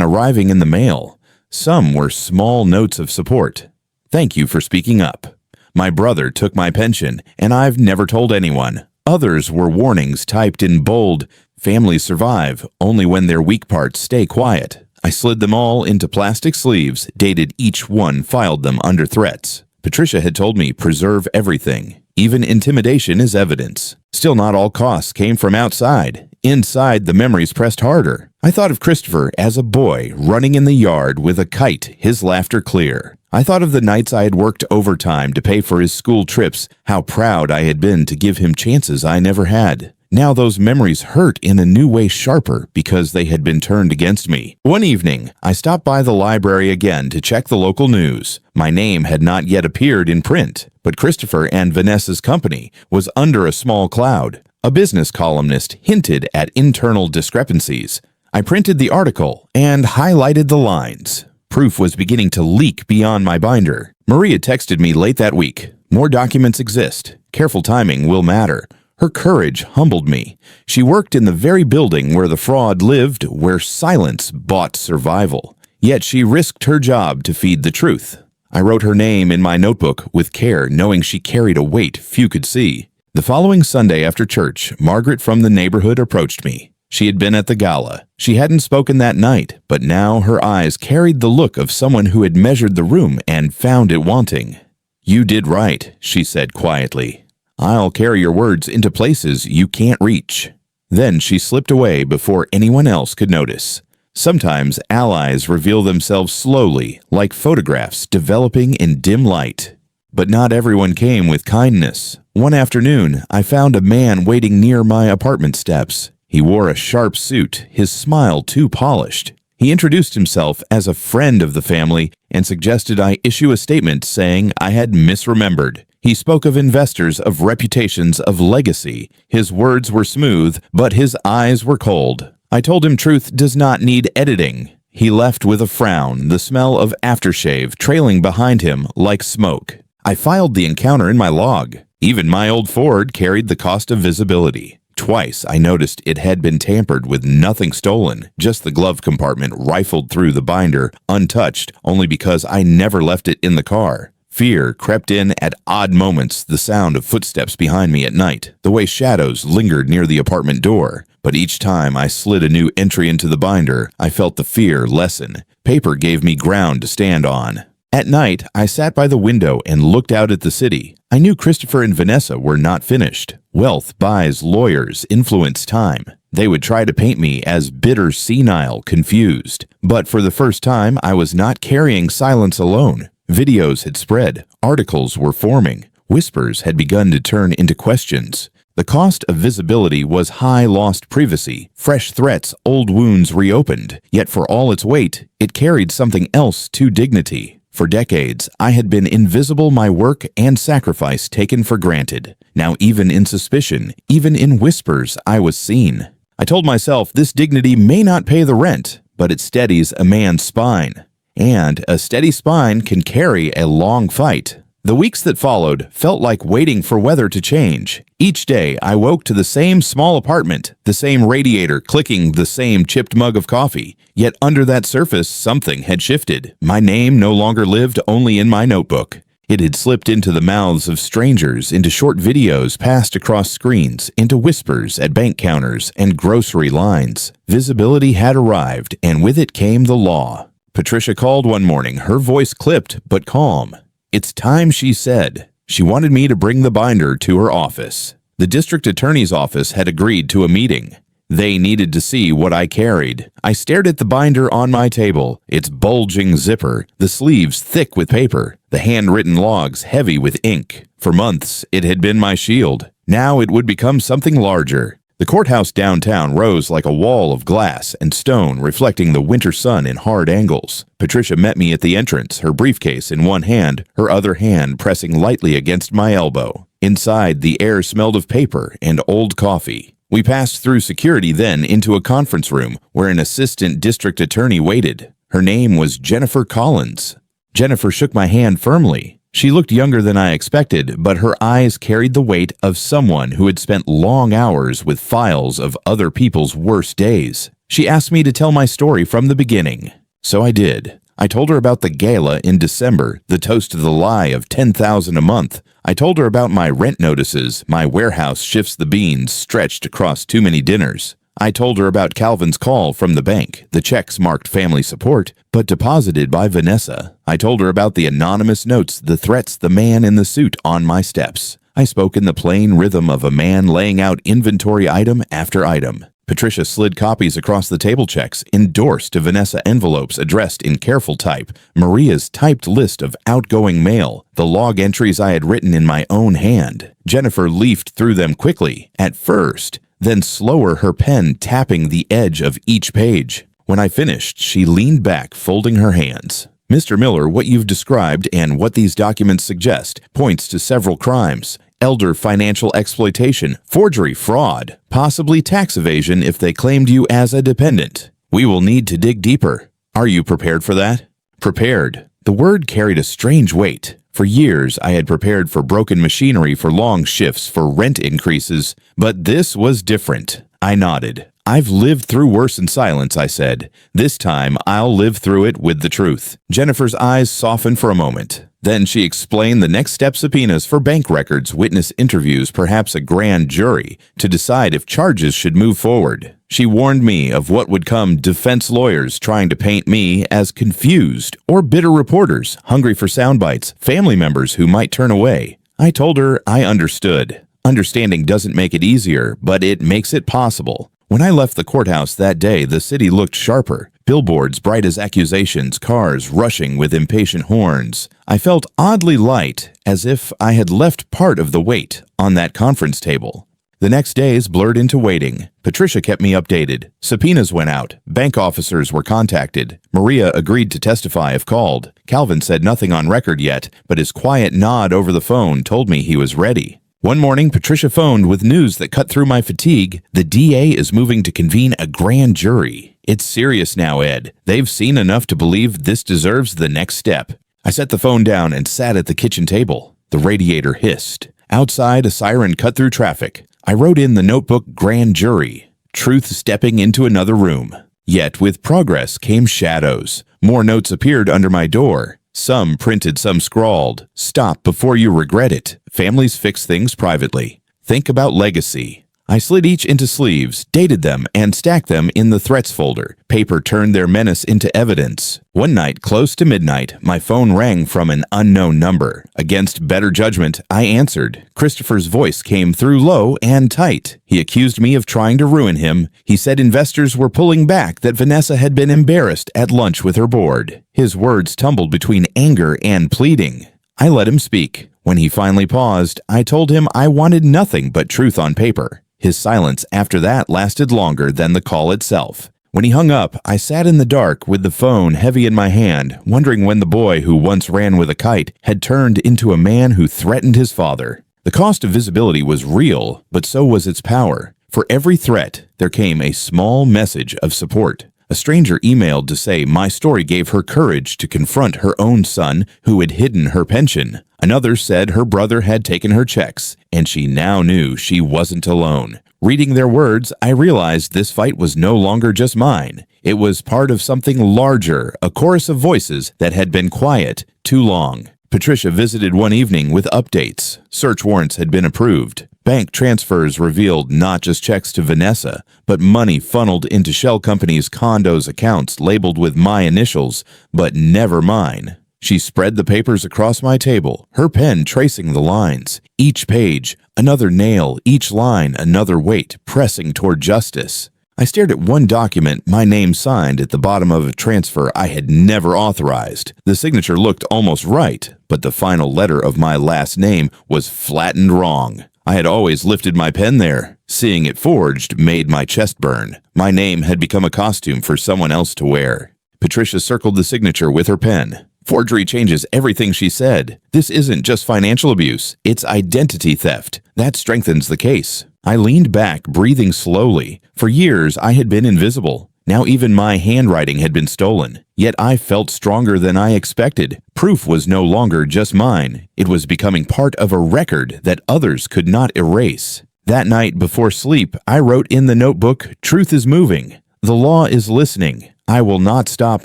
arriving in the mail. Some were small notes of support. Thank you for speaking up. My brother took my pension, and I've never told anyone. Others were warnings typed in bold. Families survive only when their weak parts stay quiet. I slid them all into plastic sleeves, dated each one, filed them under threats. Patricia had told me preserve everything. Even intimidation is evidence. Still, not all costs came from outside. Inside, the memories pressed harder. I thought of Christopher as a boy running in the yard with a kite, his laughter clear. I thought of the nights I had worked overtime to pay for his school trips, how proud I had been to give him chances I never had. Now those memories hurt in a new way, sharper because they had been turned against me. One evening, I stopped by the library again to check the local news. My name had not yet appeared in print, but Christopher and Vanessa's company was under a small cloud. A business columnist hinted at internal discrepancies. I printed the article and highlighted the lines. Proof was beginning to leak beyond my binder. Maria texted me late that week. More documents exist. Careful timing will matter. Her courage humbled me. She worked in the very building where the fraud lived, where silence bought survival. Yet she risked her job to feed the truth. I wrote her name in my notebook with care, knowing she carried a weight few could see. The following Sunday after church, Margaret from the neighborhood approached me. She had been at the gala. She hadn't spoken that night, but now her eyes carried the look of someone who had measured the room and found it wanting. "You did right," she said quietly. "I'll carry your words into places you can't reach." Then she slipped away before anyone else could notice. Sometimes allies reveal themselves slowly, like photographs developing in dim light. But not everyone came with kindness. One afternoon, I found a man waiting near my apartment steps. He wore a sharp suit, his smile too polished. He introduced himself as a friend of the family and suggested I issue a statement saying I had misremembered. He spoke of investors, of reputations, of legacy. His words were smooth, but his eyes were cold. I told him truth does not need editing. He left with a frown, the smell of aftershave trailing behind him like smoke. I filed the encounter in my log. Even my old Ford carried the cost of visibility. Twice I noticed it had been tampered with, nothing stolen, just the glove compartment rifled through the binder, untouched, only because I never left it in the car. Fear crept in at odd moments, the sound of footsteps behind me at night, the way shadows lingered near the apartment door. But each time I slid a new entry into the binder, I felt the fear lessen. Paper gave me ground to stand on. At night, I sat by the window and looked out at the city. I knew Christopher and Vanessa were not finished. Wealth buys lawyers, influence, time. They would try to paint me as bitter, senile, confused. But for the first time, I was not carrying silence alone. Videos had spread. Articles were forming. Whispers had begun to turn into questions. The cost of visibility was high lost privacy, fresh threats, old wounds reopened. Yet for all its weight, it carried something else to dignity. For decades, I had been invisible, my work and sacrifice taken for granted. Now even in suspicion, even in whispers, I was seen. I told myself this dignity may not pay the rent, but it steadies a man's spine. And a steady spine can carry a long fight. The weeks that followed felt like waiting for weather to change. Each day, I woke to the same small apartment, the same radiator clicking, the same chipped mug of coffee. Yet under that surface, something had shifted. My name no longer lived only in my notebook. It had slipped into the mouths of strangers, into short videos passed across screens, into whispers at bank counters and grocery lines. Visibility had arrived, and with it came the law. Patricia called one morning, her voice clipped but calm. "It's time," she said. She wanted me to bring the binder to her office. The district attorney's office had agreed to a meeting. They needed to see what I carried. I stared at the binder on my table, its bulging zipper, the sleeves thick with paper, the handwritten logs heavy with ink. For months, it had been my shield. Now it would become something larger. The courthouse downtown rose like a wall of glass and stone reflecting the winter sun in hard angles. Patricia met me at the entrance, her briefcase in one hand, her other hand pressing lightly against my elbow. Inside, the air smelled of paper and old coffee. We passed through security then into a conference room where an assistant district attorney waited. Her name was Jennifer Collins. Jennifer shook my hand firmly. She looked younger than I expected, but her eyes carried the weight of someone who had spent long hours with files of other people's worst days. She asked me to tell my story from the beginning. So I did. I told her about the gala in December, the toast to the lie of $10,000 a month. I told her about my rent notices, my warehouse shifts the beans stretched across too many dinners. I told her about Calvin's call from the bank, the checks marked family support, but deposited by Vanessa. I told her about the anonymous notes, the threats, the man in the suit on my steps. I spoke in the plain rhythm of a man laying out inventory item after item. Patricia slid copies across the table checks, endorsed to Vanessa envelopes addressed in careful type, Maria's typed list of outgoing mail, the log entries I had written in my own hand. Jennifer leafed through them quickly, at first, then slower, her pen tapping the edge of each page. When I finished, she leaned back, folding her hands. Mr. Miller, what you've described and what these documents suggest points to several crimes. Elder financial exploitation, forgery, fraud, possibly tax evasion if they claimed you as a dependent. We will need to dig deeper. Are you prepared for that? Prepared. The word carried a strange weight. For years, I had prepared for broken machinery, for long shifts, for rent increases, but this was different. I nodded. I've lived through worse in silence, I said. This time, I'll live through it with the truth. Jennifer's eyes softened for a moment. Then she explained the next step: subpoenas for bank records, witness interviews, perhaps a grand jury, to decide if charges should move forward. She warned me of what would come: defense lawyers trying to paint me as confused, or bitter reporters hungry for sound bites, family members who might turn away. I told her I understood. Understanding doesn't make it easier, but it makes it possible. When I left the courthouse that day, the city looked sharper. Billboards bright as accusations, cars rushing with impatient horns. I felt oddly light, as if I had left part of the weight on that conference table. The next days blurred into waiting. Patricia kept me updated. Subpoenas went out. Bank officers were contacted. Maria agreed to testify if called. Calvin said nothing on record yet, but his quiet nod over the phone told me he was ready. One morning, Patricia phoned with news that cut through my fatigue. The DA is moving to convene a grand jury. It's serious now, Ed. They've seen enough to believe this deserves the next step. I set the phone down and sat at the kitchen table. The radiator hissed. Outside, a siren cut through traffic. I wrote in the notebook grand jury. Truth stepping into another room. Yet with progress came shadows. More notes appeared under my door. Some printed, some scrawled. Stop before you regret it. Families fix things privately. Think about legacy. I slid each into sleeves, dated them, and stacked them in the threats folder. Paper turned their menace into evidence. One night, close to midnight, my phone rang from an unknown number. Against better judgment, I answered. Christopher's voice came through low and tight. He accused me of trying to ruin him. He said investors were pulling back, that Vanessa had been embarrassed at lunch with her board. His words tumbled between anger and pleading. I let him speak. When he finally paused, I told him I wanted nothing but truth on paper. His silence after that lasted longer than the call itself. When he hung up, I sat in the dark with the phone heavy in my hand, wondering when the boy who once ran with a kite had turned into a man who threatened his father. The cost of visibility was real, but so was its power. For every threat, there came a small message of support. A stranger emailed to say my story gave her courage to confront her own son who had hidden her pension. Another said her brother had taken her checks, and she now knew she wasn't alone. Reading their words, I realized this fight was no longer just mine. It was part of something larger, a chorus of voices that had been quiet too long. Patricia visited one evening with updates. Search warrants had been approved. Bank transfers revealed not just checks to Vanessa, but money funneled into shell companies' condos accounts labeled with my initials, but never mine. She spread the papers across my table, her pen tracing the lines. Each page, another nail, each line, another weight, pressing toward justice. I stared at one document, my name signed at the bottom of a transfer I had never authorized. The signature looked almost right, but the final letter of my last name was flattened wrong. I had always lifted my pen there. Seeing it forged made my chest burn. My name had become a costume for someone else to wear. Patricia circled the signature with her pen. Forgery changes everything she said. This isn't just financial abuse, it's identity theft. That strengthens the case. I leaned back, breathing slowly. For years, I had been invisible. Now even my handwriting had been stolen. Yet I felt stronger than I expected. Proof was no longer just mine. It was becoming part of a record that others could not erase. That night before sleep, I wrote in the notebook, "Truth is moving. The law is listening. I will not stop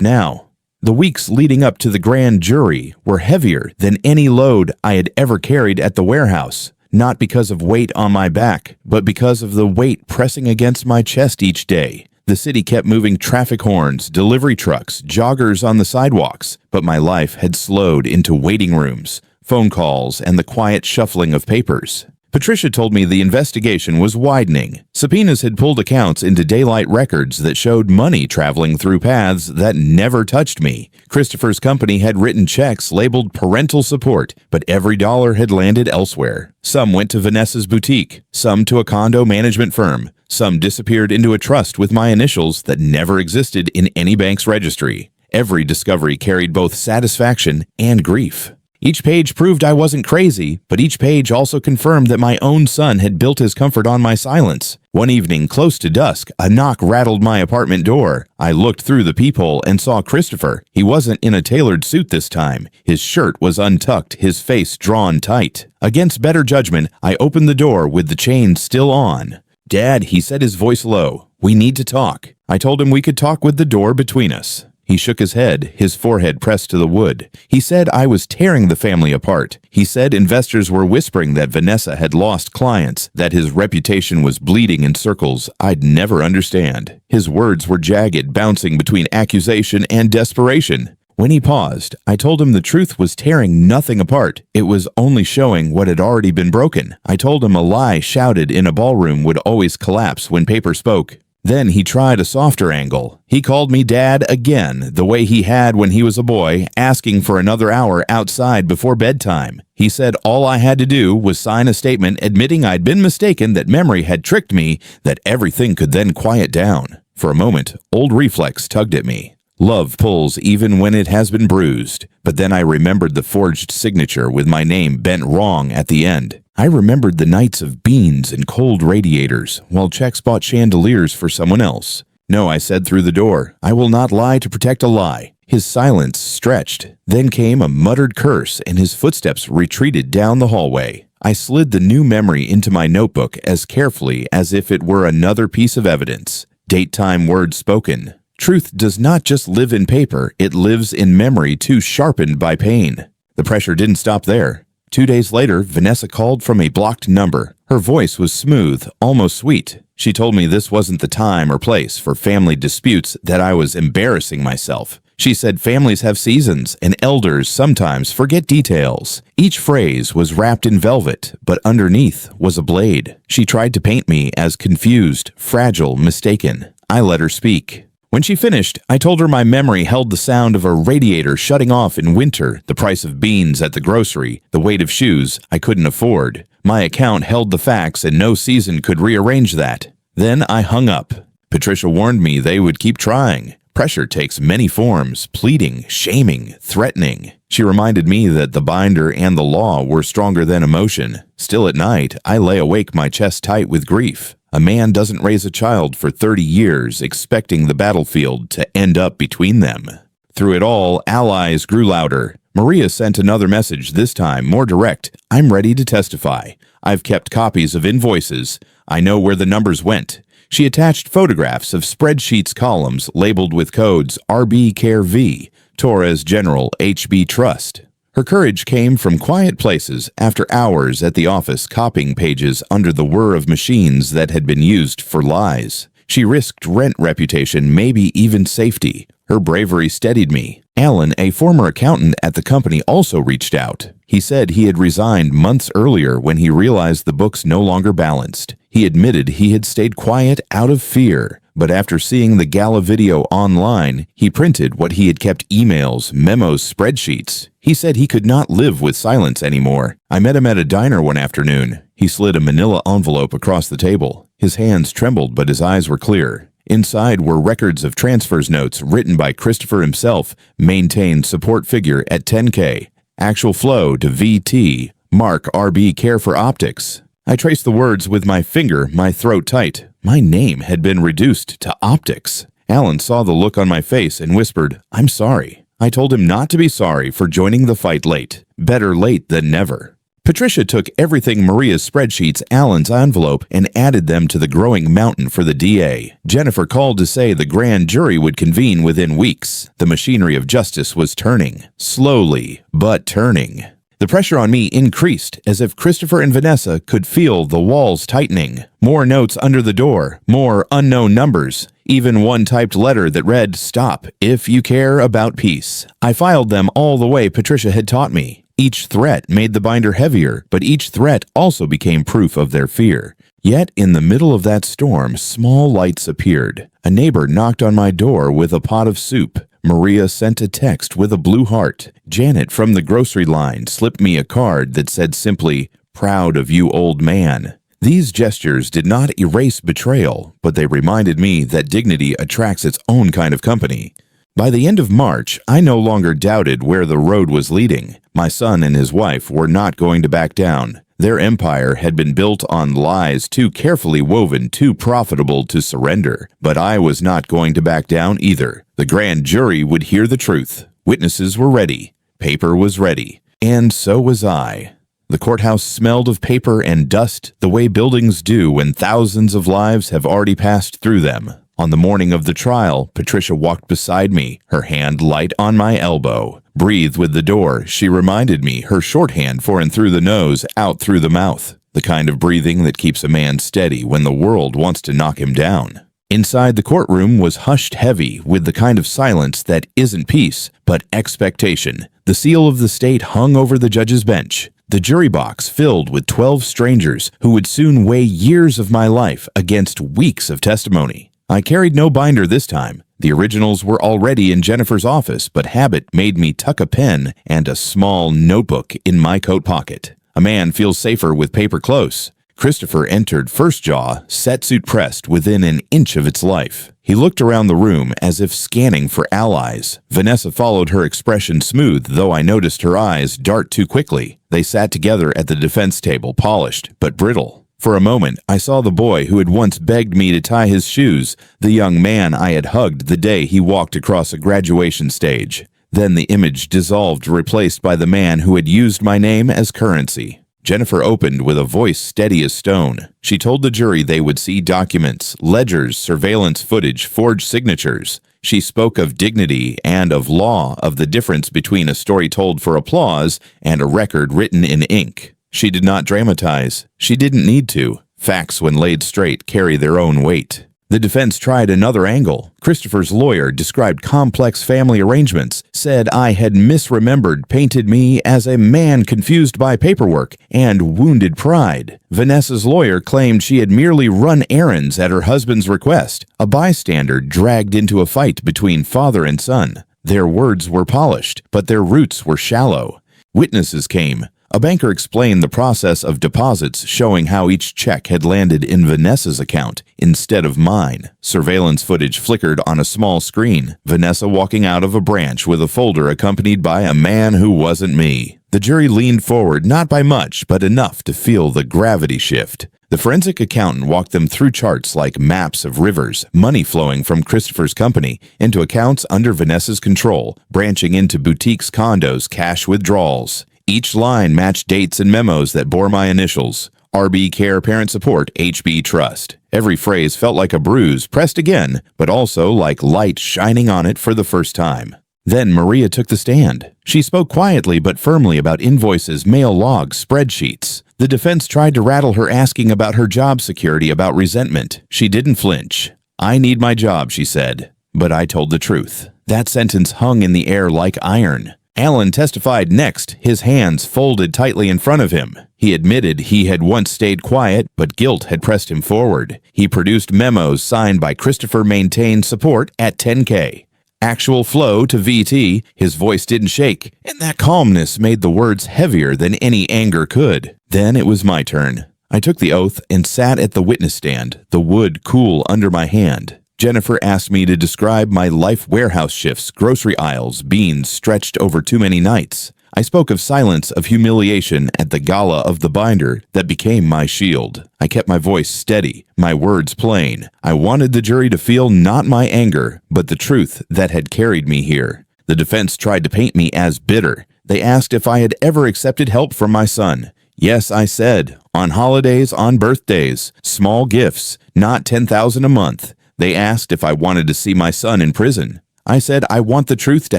now." The weeks leading up to the grand jury were heavier than any load I had ever carried at the warehouse. Not because of weight on my back, but because of the weight pressing against my chest each day. The city kept moving traffic horns, delivery trucks, joggers on the sidewalks, but my life had slowed into waiting rooms, phone calls, and the quiet shuffling of papers. Patricia told me the investigation was widening. Subpoenas had pulled accounts into daylight records that showed money traveling through paths that never touched me. Christopher's company had written checks labeled parental support, but every dollar had landed elsewhere. Some went to Vanessa's boutique, some to a condo management firm, some disappeared into a trust with my initials that never existed in any bank's registry. Every discovery carried both satisfaction and grief. Each page proved I wasn't crazy, but each page also confirmed that my own son had built his comfort on my silence. One evening, close to dusk, a knock rattled my apartment door. I looked through the peephole and saw Christopher. He wasn't in a tailored suit this time. His shirt was untucked, his face drawn tight. Against better judgment, I opened the door with the chain still on. "Dad," he said, his voice low, "we need to talk." I told him we could talk with the door between us. He shook his head, his forehead pressed to the wood. He said I was tearing the family apart. He said investors were whispering that Vanessa had lost clients, that his reputation was bleeding in circles I'd never understand. His words were jagged, bouncing between accusation and desperation. When he paused, I told him the truth was tearing nothing apart. It was only showing what had already been broken. I told him a lie shouted in a ballroom would always collapse when paper spoke. Then he tried a softer angle. He called me Dad again, the way he had when he was a boy, asking for another hour outside before bedtime. He said all I had to do was sign a statement admitting I'd been mistaken, that memory had tricked me, that everything could then quiet down. For a moment, old reflex tugged at me. Love pulls even when it has been bruised. But then I remembered the forged signature with my name bent wrong at the end. I remembered the nights of beans and cold radiators, while checks bought chandeliers for someone else. "No," I said through the door. "I will not lie to protect a lie." His silence stretched. Then came a muttered curse, and his footsteps retreated down the hallway. I slid the new memory into my notebook as carefully as if it were another piece of evidence. Date-time words spoken. Truth does not just live in paper, it lives in memory too sharpened by pain. The pressure didn't stop there. 2 days later, Vanessa called from a blocked number. Her voice was smooth, almost sweet. She told me this wasn't the time or place for family disputes, that I was embarrassing myself. She said families have seasons, and elders sometimes forget details. Each phrase was wrapped in velvet, but underneath was a blade. She tried to paint me as confused, fragile, mistaken. I let her speak. When she finished, I told her my memory held the sound of a radiator shutting off in winter, the price of beans at the grocery, the weight of shoes I couldn't afford. My account held the facts, and no season could rearrange that. Then I hung up. Patricia warned me they would keep trying. Pressure takes many forms: pleading, shaming, threatening. She reminded me that the binder and the law were stronger than emotion. Still at night, I lay awake, my chest tight with grief. A man doesn't raise a child for 30 years expecting the battlefield to end up between them. Through it all, allies grew louder. Maria sent another message, this time more direct. "I'm ready to testify. I've kept copies of invoices. I know where the numbers went." She attached photographs of spreadsheets columns labeled with codes RB Care V, Torres General HB Trust. Her courage came from quiet places after hours at the office copying pages under the whir of machines that had been used for lies. She risked rent, reputation, maybe even safety. Her bravery steadied me. Alan, a former accountant at the company, also reached out. He said he had resigned months earlier when he realized the books no longer balanced. He admitted he had stayed quiet out of fear, but after seeing the gala video online, he printed what he had kept: emails, memos, spreadsheets. He said he could not live with silence anymore. I met him at a diner one afternoon. He slid a manila envelope across the table. His hands trembled, but his eyes were clear. Inside were records of transfers notes written by Christopher himself, maintained support figure at 10K, actual flow to VT, Mark RB Care for Optics. I traced the words with my finger, my throat tight. My name had been reduced to Optics. Alan saw the look on my face and whispered, "I'm sorry." I told him not to be sorry for joining the fight late. Better late than never. Patricia took everything Maria's spreadsheets, Alan's envelope, and added them to the growing mountain for the DA. Jennifer called to say the grand jury would convene within weeks. The machinery of justice was turning. Slowly, but turning. The pressure on me increased, as if Christopher and Vanessa could feel the walls tightening. More notes under the door, more unknown numbers, even one typed letter that read, "Stop, if you care about peace." I filed them all the way Patricia had taught me. Each threat made the binder heavier, but each threat also became proof of their fear. Yet, in the middle of that storm, small lights appeared. A neighbor knocked on my door with a pot of soup. Maria sent a text with a blue heart. Janet from the grocery line slipped me a card that said simply, "Proud of you, old man." These gestures did not erase betrayal, but they reminded me that dignity attracts its own kind of company. By the end of March, I no longer doubted where the road was leading. My son and his wife were not going to back down. Their empire had been built on lies too carefully woven, too profitable to surrender. But I was not going to back down either. The grand jury would hear the truth. Witnesses were ready. Paper was ready. And so was I. The courthouse smelled of paper and dust the way buildings do when thousands of lives have already passed through them. On the morning of the trial, Patricia walked beside me, her hand light on my elbow. Breathe with the door, she reminded me, her shorthand for in through the nose, out through the mouth. The kind of breathing that keeps a man steady when the world wants to knock him down. Inside the courtroom was hushed heavy with the kind of silence that isn't peace, but expectation. The seal of the state hung over the judge's bench. The jury box filled with 12 strangers who would soon weigh years of my life against weeks of testimony. I carried no binder this time. The originals were already in Jennifer's office, but habit made me tuck a pen and a small notebook in my coat pocket. A man feels safer with paper close. Christopher entered first jaw, set suit pressed within an inch of its life. He looked around the room as if scanning for allies. Vanessa followed her expression smooth, though I noticed her eyes dart too quickly. They sat together at the defense table, polished but brittle. For a moment, I saw the boy who had once begged me to tie his shoes, the young man I had hugged the day he walked across a graduation stage. Then the image dissolved, replaced by the man who had used my name as currency. Jennifer opened with a voice steady as stone. She told the jury they would see documents, ledgers, surveillance footage, forged signatures. She spoke of dignity and of law, of the difference between a story told for applause and a record written in ink. She did not dramatize. She didn't need to. Facts, when laid straight, carry their own weight. The defense tried another angle. Christopher's lawyer described complex family arrangements, said I had misremembered, painted me as a man confused by paperwork and wounded pride. Vanessa's lawyer claimed she had merely run errands at her husband's request, a bystander dragged into a fight between father and son. Their words were polished, but their roots were shallow. Witnesses came. A banker explained the process of deposits, showing how each check had landed in Vanessa's account instead of mine. Surveillance footage flickered on a small screen. Vanessa walking out of a branch with a folder accompanied by a man who wasn't me. The jury leaned forward, not by much, but enough to feel the gravity shift. The forensic accountant walked them through charts like maps of rivers, money flowing from Christopher's company into accounts under Vanessa's control, branching into boutiques, condos, cash withdrawals. Each line matched dates and memos that bore my initials. RB Care Parent Support, HB Trust. Every phrase felt like a bruise, pressed again, but also like light shining on it for the first time. Then Maria took the stand. She spoke quietly but firmly about invoices, mail logs, spreadsheets. The defense tried to rattle her, asking about her job security, about resentment. She didn't flinch. "I need my job," she said. But I told the truth. That sentence hung in the air like iron. Alan testified next, his hands folded tightly in front of him. He admitted he had once stayed quiet, but guilt had pressed him forward. He produced memos signed by Christopher maintained support at 10K. Actual flow to VT, his voice didn't shake, and that calmness made the words heavier than any anger could. Then it was my turn. I took the oath and sat at the witness stand, the wood cool under my hand. Jennifer asked me to describe my life warehouse shifts, grocery aisles, beans stretched over too many nights. I spoke of silence, of humiliation at the gala of the binder that became my shield. I kept my voice steady, my words plain. I wanted the jury to feel not my anger, but the truth that had carried me here. The defense tried to paint me as bitter. They asked if I had ever accepted help from my son. Yes, I said, on holidays, on birthdays, small gifts, not $10,000 a month. They asked if I wanted to see my son in prison. I said, I want the truth to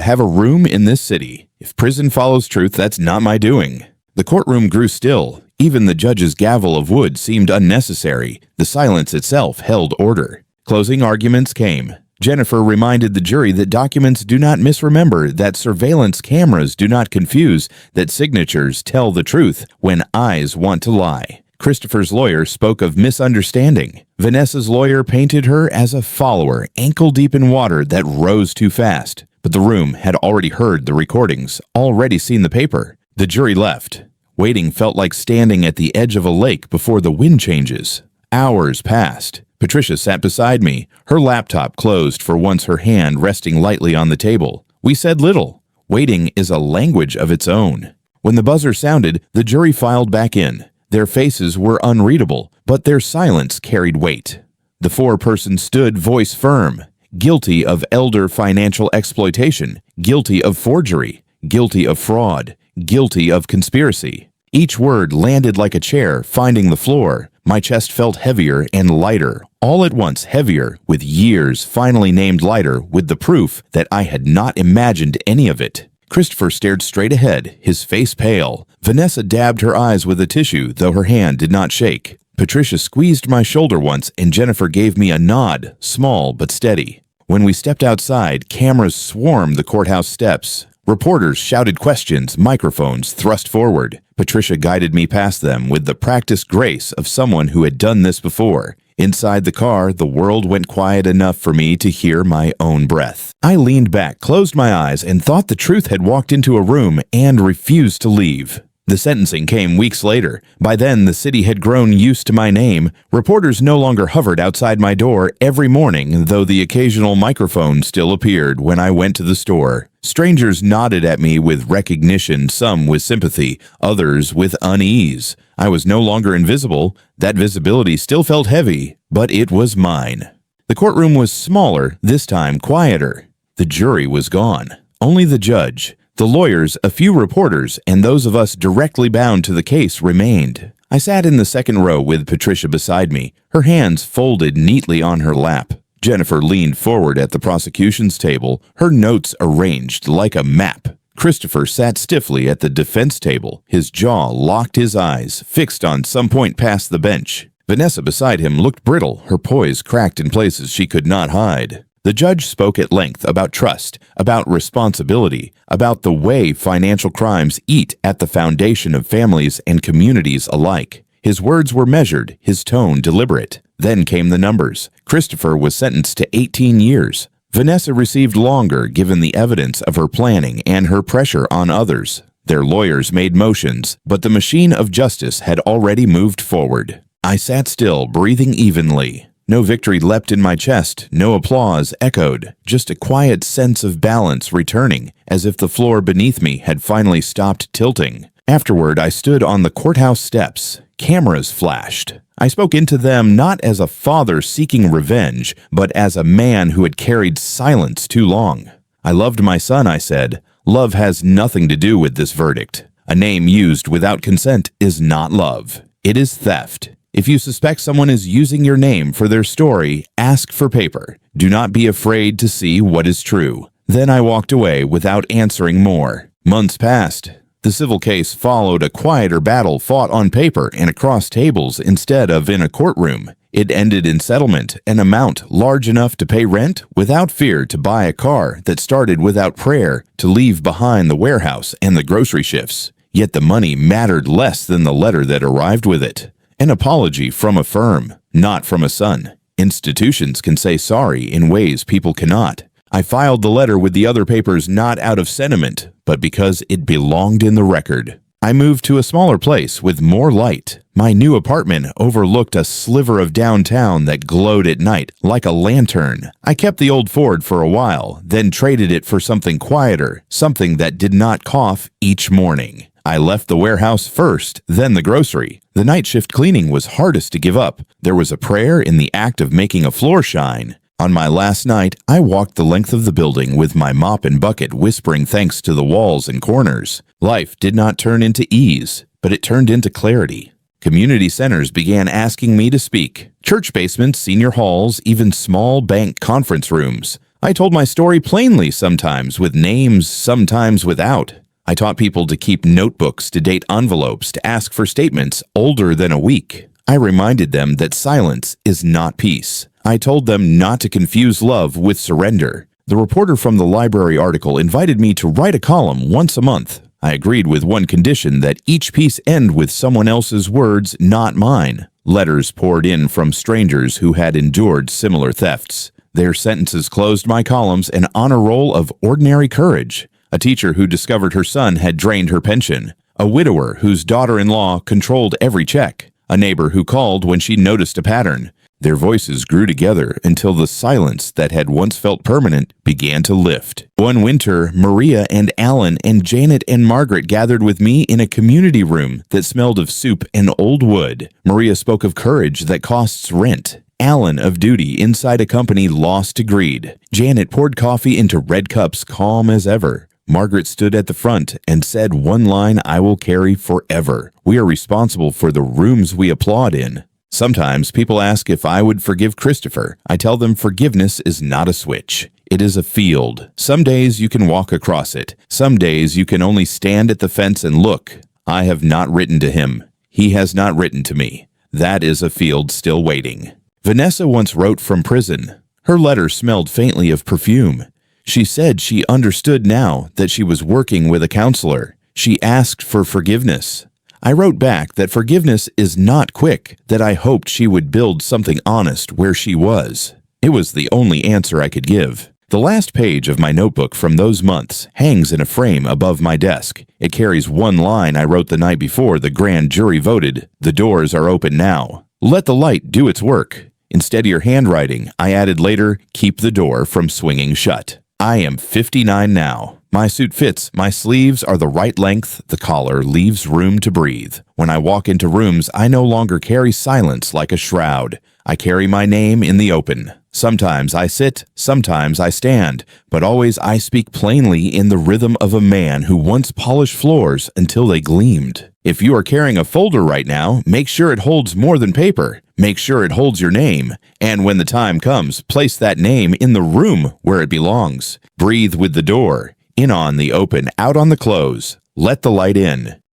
have a room in this city. If prison follows truth, that's not my doing. The courtroom grew still. Even the judge's gavel of wood seemed unnecessary. The silence itself held order. Closing arguments came. Jennifer reminded the jury that documents do not misremember, that surveillance cameras do not confuse, that signatures tell the truth when eyes want to lie. Christopher's lawyer spoke of misunderstanding. Vanessa's lawyer painted her as a follower, ankle-deep in water that rose too fast. But the room had already heard the recordings, already seen the paper. The jury left. Waiting felt like standing at the edge of a lake before the wind changes. Hours passed. Patricia sat beside me, her laptop closed for once, her hand resting lightly on the table. We said little. Waiting is a language of its own. When the buzzer sounded, the jury filed back in. Their faces were unreadable, but their silence carried weight. The four-person stood voice firm, guilty of elder financial exploitation, guilty of forgery, guilty of fraud, guilty of conspiracy. Each word landed like a chair, finding the floor. My chest felt heavier and lighter, all at once heavier, with years finally named lighter, with the proof that I had not imagined any of it. Christopher stared straight ahead, his face pale. Vanessa dabbed her eyes with a tissue, though her hand did not shake. Patricia squeezed my shoulder once, and Jennifer gave me a nod, small but steady. When we stepped outside, cameras swarmed the courthouse steps. Reporters shouted questions, microphones thrust forward. Patricia guided me past them with the practiced grace of someone who had done this before. Inside the car, the world went quiet enough for me to hear my own breath. I leaned back, closed my eyes, and thought the truth had walked into a room and refused to leave. The sentencing came weeks later. By then, the city had grown used to my name. Reporters no longer hovered outside my door every morning, though the occasional microphone still appeared when I went to the store. Strangers nodded at me with recognition, some with sympathy, others with unease. I was no longer invisible. That visibility still felt heavy, but it was mine. The courtroom was smaller, this time quieter. The jury was gone. Only the judge, the lawyers, a few reporters, and those of us directly bound to the case remained. I sat in the second row with Patricia beside me, her hands folded neatly on her lap. Jennifer leaned forward at the prosecution's table, her notes arranged like a map. Christopher sat stiffly at the defense table, his jaw locked, his eyes fixed on some point past the bench. Vanessa beside him looked brittle, her poise cracked in places she could not hide. The judge spoke at length about trust, about responsibility, about the way financial crimes eat at the foundation of families and communities alike. His words were measured, his tone deliberate. Then came the numbers. Christopher was sentenced to 18 years. Vanessa received longer given the evidence of her planning and her pressure on others. Their lawyers made motions, but the machine of justice had already moved forward. I sat still, breathing evenly. No victory leapt in my chest, no applause echoed, just a quiet sense of balance returning, as if the floor beneath me had finally stopped tilting. Afterward, I stood on the courthouse steps. Cameras flashed. I spoke into them not as a father seeking revenge, but as a man who had carried silence too long. I loved my son, I said. Love has nothing to do with this verdict. A name used without consent is not love. It is theft. If you suspect someone is using your name for their story, ask for paper. Do not be afraid to see what is true. Then I walked away without answering more. Months passed. The civil case followed a quieter battle fought on paper and across tables instead of in a courtroom. It ended in settlement, an amount large enough to pay rent without fear, to buy a car that started without prayer, to leave behind the warehouse and the grocery shifts. Yet the money mattered less than the letter that arrived with it. An apology from a firm, not from a son. Institutions can say sorry in ways people cannot. I filed the letter with the other papers not out of sentiment, but because it belonged in the record. I moved to a smaller place with more light. My new apartment overlooked a sliver of downtown that glowed at night like a lantern. I kept the old Ford for a while, then traded it for something quieter, something that did not cough each morning. I left the warehouse first, then the grocery. The night shift cleaning was hardest to give up. There was a prayer in the act of making a floor shine. On my last night, I walked the length of the building with my mop and bucket whispering thanks to the walls and corners. Life did not turn into ease, but it turned into clarity. Community centers began asking me to speak. Church basements, senior halls, even small bank conference rooms. I told my story plainly, sometimes with names, sometimes without. I taught people to keep notebooks, to date envelopes, to ask for statements older than a week. I reminded them that silence is not peace. I told them not to confuse love with surrender. The reporter from the library article invited me to write a column once a month. I agreed with one condition, that each piece end with someone else's words, not mine. Letters poured in from strangers who had endured similar thefts. Their sentences closed my columns an honor roll of ordinary courage. A teacher who discovered her son had drained her pension. A widower whose daughter-in-law controlled every check. A neighbor who called when she noticed a pattern. Their voices grew together until the silence that had once felt permanent began to lift. One winter, Maria and Alan and Janet and Margaret gathered with me in a community room that smelled of soup and old wood. Maria spoke of courage that costs rent. Alan of duty inside a company lost to greed. Janet poured coffee into red cups, calm as ever. Margaret stood at the front and said one line I will carry forever. We are responsible for the rooms we applaud in. Sometimes people ask if I would forgive Christopher. I tell them forgiveness is not a switch. It is a field. Some days you can walk across it. Some days you can only stand at the fence and look. I have not written to him. He has not written to me. That is a field still waiting. Vanessa once wrote from prison. Her letter smelled faintly of perfume. She said she understood now that she was working with a counselor. She asked for forgiveness. I wrote back that forgiveness is not quick, that I hoped she would build something honest where she was. It was the only answer I could give. The last page of my notebook from those months hangs in a frame above my desk. It carries one line I wrote the night before the grand jury voted. The doors are open now. Let the light do its work. In steadier handwriting, I added later, keep the door from swinging shut. I am 59 now. My suit fits, my sleeves are the right length, the collar leaves room to breathe. When I walk into rooms, I no longer carry silence like a shroud. I carry my name in the open. Sometimes I sit, sometimes I stand, but always I speak plainly in the rhythm of a man who once polished floors until they gleamed. If you are carrying a folder right now, make sure it holds more than paper. Make sure it holds your name. And when the time comes, place that name in the room where it belongs. Breathe with the door. In on the open, out on the close. Let the light in.